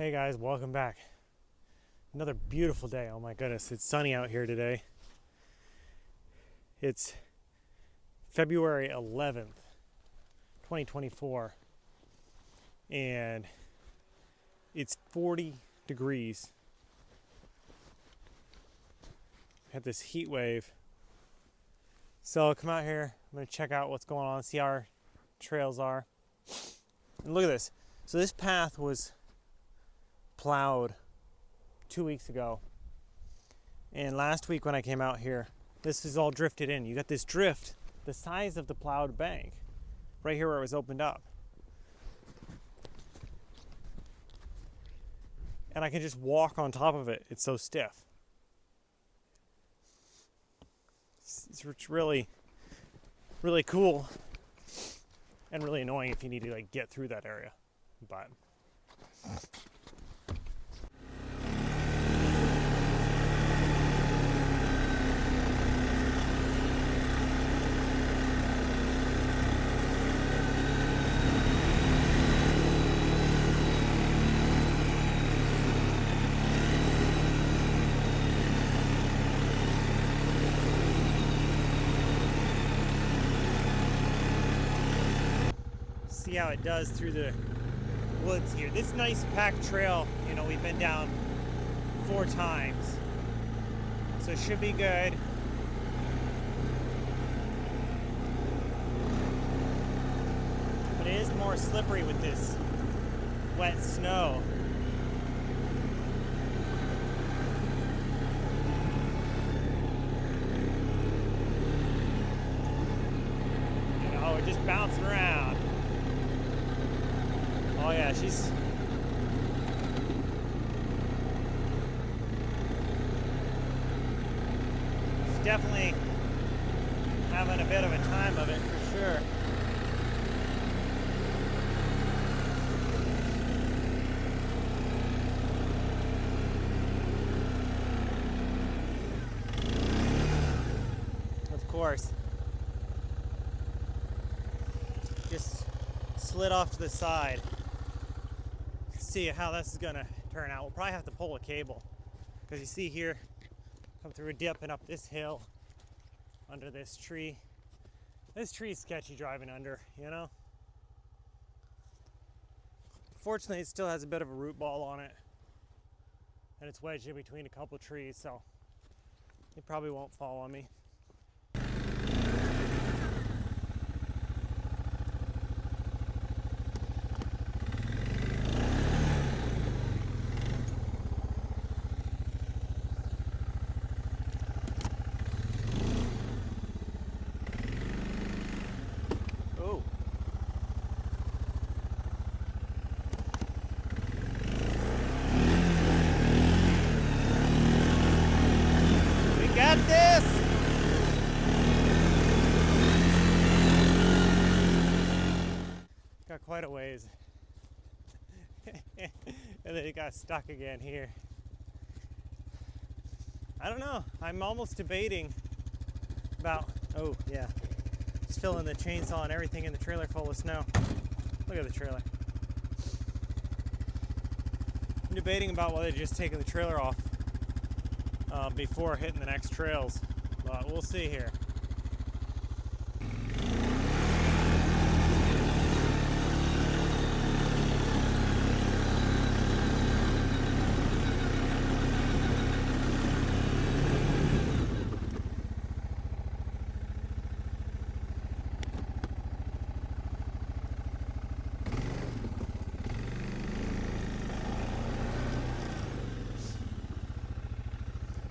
Hey guys, welcome back. Another beautiful day. Oh my goodness, it's sunny out here today. It's February 11th, 2024, and it's 40 degrees. We had this heat wave. So I'll come out here, I'm going to check out what's going on, see how our trails are. And look at this. So this path was plowed 2 weeks ago, and last week when I came out here, this is all drifted in. You got this drift the size of the plowed bank right here where it was opened up, and I can just walk on top of it. It's so stiff. It's really cool and really annoying if you need to like get through that area, but see how it does through the woods here. This nice packed trail, you know, we've been down 4 times, so it should be good. But it is more slippery with this wet snow. You know, we're just bouncing around. Oh yeah, she's definitely having a bit of a time of it for sure. Of course, just slid off to the side. See how this is gonna turn out. We'll probably have to pull a cable, because you see here, come through a dip and up this hill under this tree. This tree is sketchy driving under, you know. Fortunately, it still has a bit of a root ball on it, and it's wedged in between a couple trees, so it probably won't fall on me. Got this! Got quite a ways. And then it got stuck again here. I don't know. I'm almost debating about, oh yeah, just filling the chainsaw and everything in the trailer full of snow. Look at the trailer. I'm debating about whether just taking the trailer off before hitting the next trails, but we'll see here.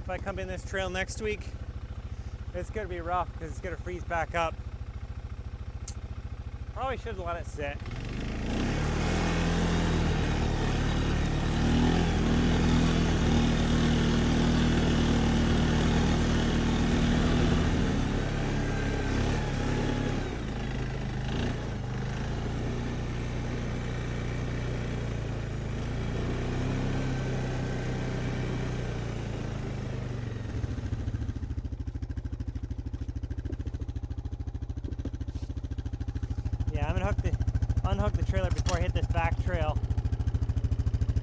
If I come in this trail next week, it's going to be rough because it's going to freeze back up. Probably should have let it sit. Yeah, I'm gonna unhook the trailer before I hit this back trail,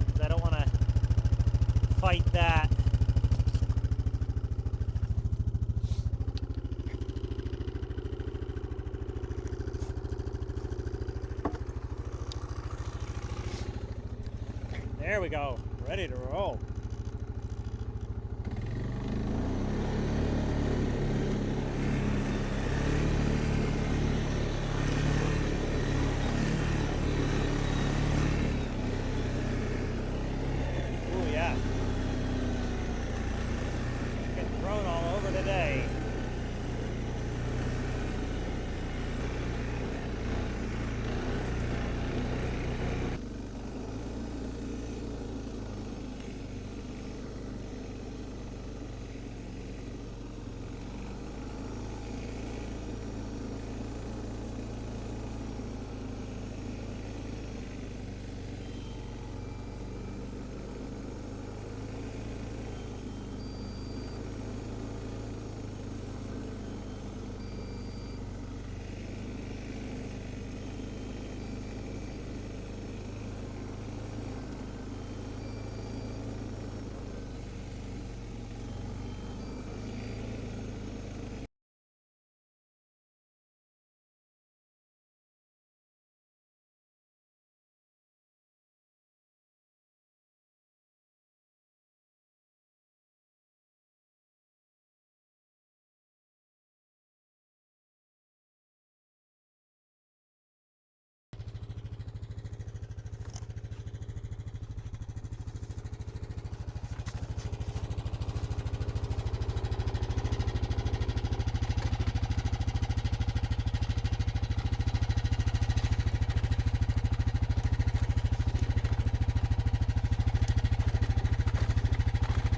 because I don't fight that. There we go, ready to roll. Ooh, yeah. Been thrown all over today.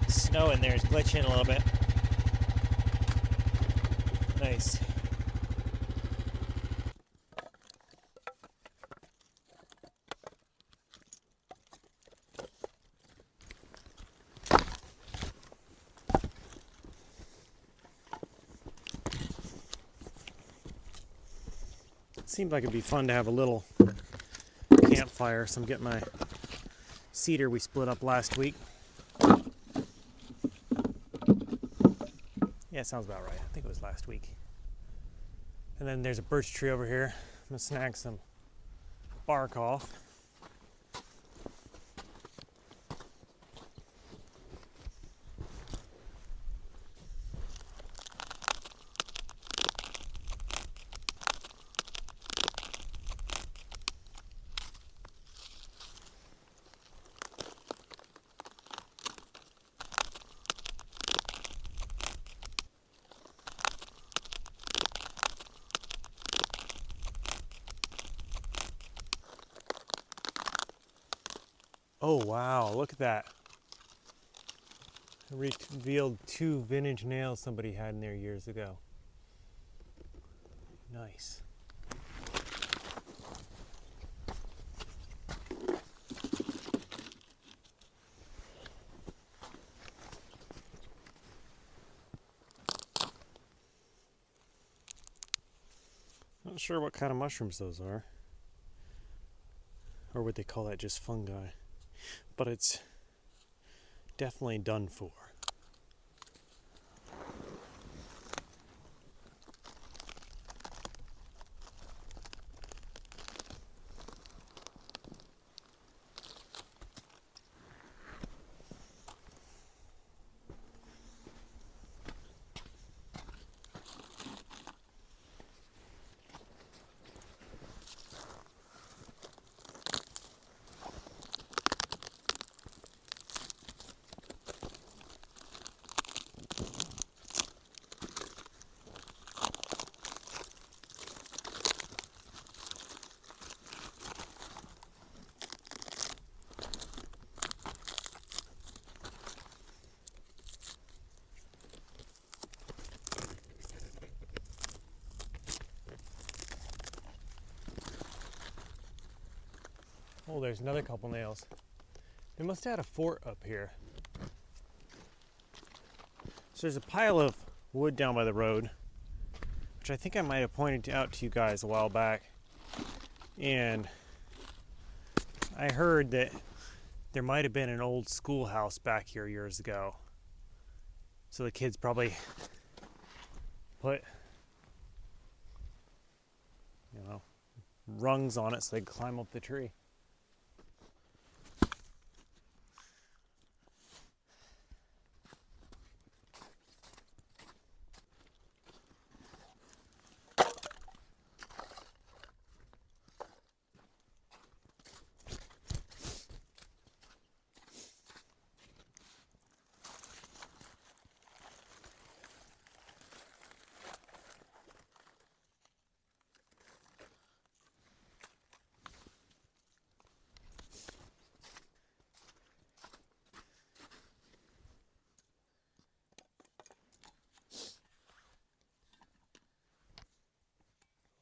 Snow in there is glitching a little bit. Nice. Seemed like it'd be fun to have a little campfire, so I'm getting my cedar we split up last week. Yeah, sounds about right. I think it was last week. And then there's a birch tree over here. I'm gonna snag some bark off. Oh wow, look at that. I revealed 2 vintage nails somebody had in there years ago. Nice. Not sure what kind of mushrooms those are. Or would they call that just fungi? But it's definitely done for. Oh, there's another couple nails. They must have had a fort up here. So there's a pile of wood down by the road, which I think I might have pointed out to you guys a while back. And I heard that there might have been an old schoolhouse back here years ago. So the kids probably put, rungs on it so they could climb up the tree.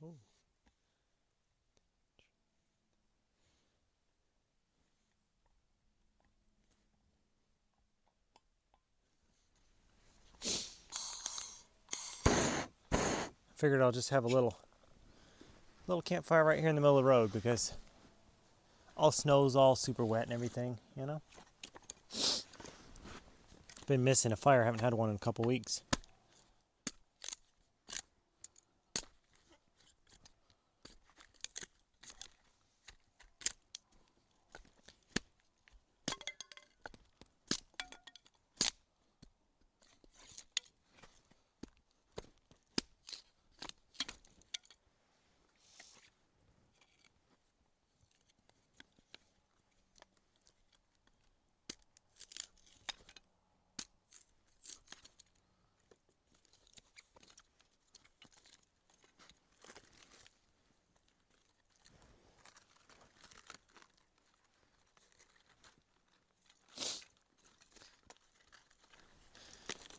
Oh. Figured I'll just have a little campfire right here in the middle of the road because all snow's all super wet and everything, Been missing a fire, haven't had one in a couple weeks.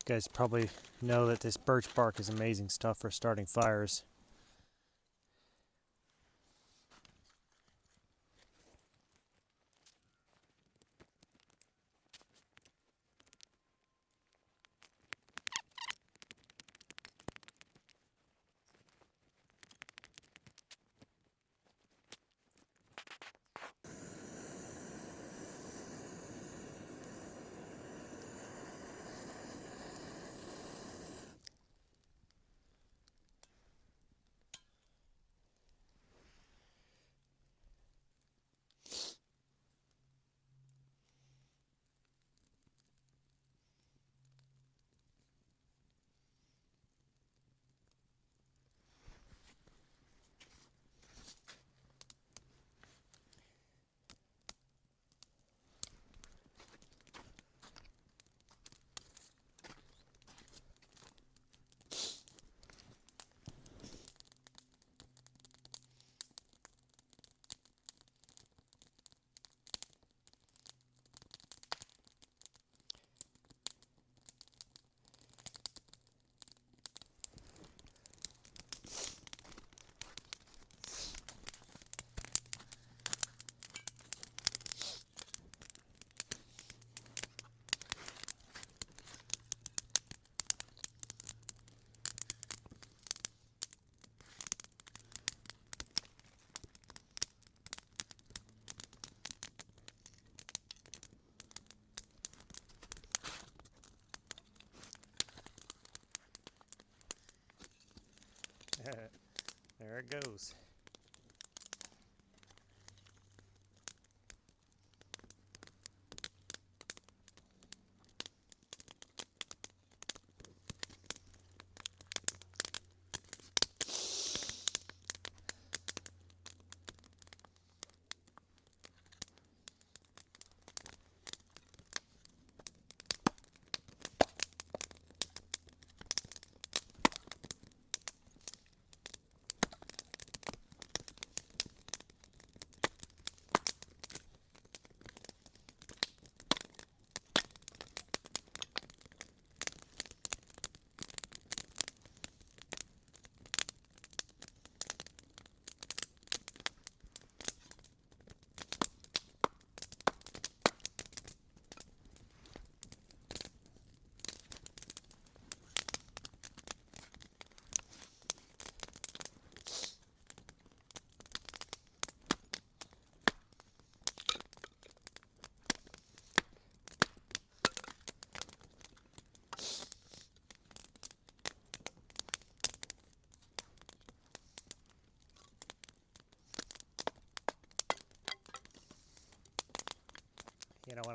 You guys probably know that this birch bark is amazing stuff for starting fires. There it goes.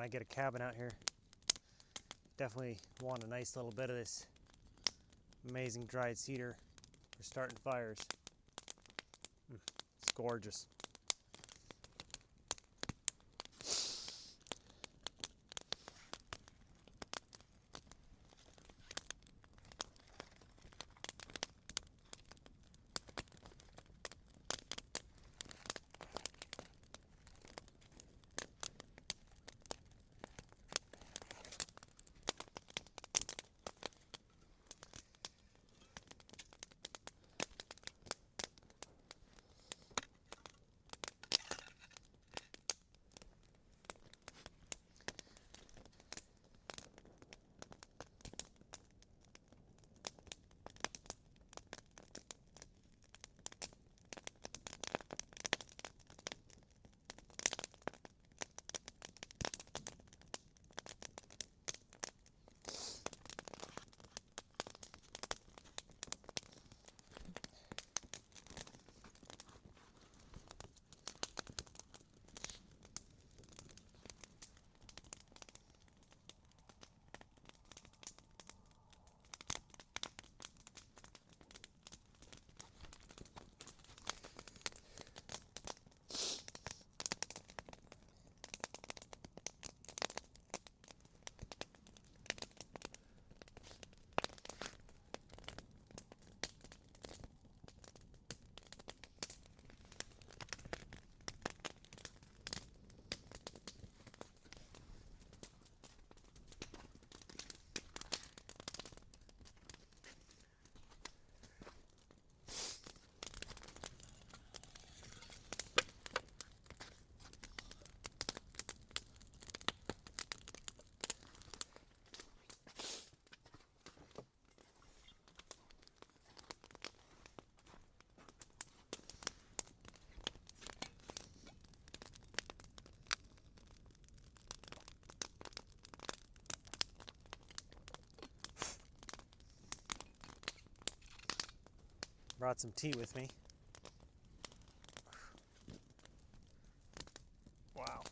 when I get a cabin out here. Definitely want a nice little bit of this amazing dried cedar for starting fires. It's gorgeous. Brought some tea with me. Wow.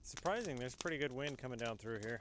Surprising, there's pretty good wind coming down through here.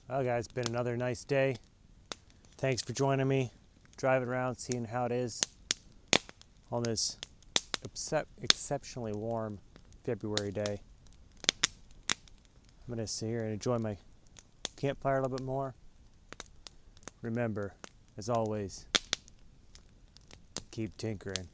Well guys, it's been another nice day. Thanks for joining me, driving around, seeing how it is on this exceptionally warm February day. I'm gonna sit here and enjoy my campfire a little bit more. Remember, as always, keep tinkering.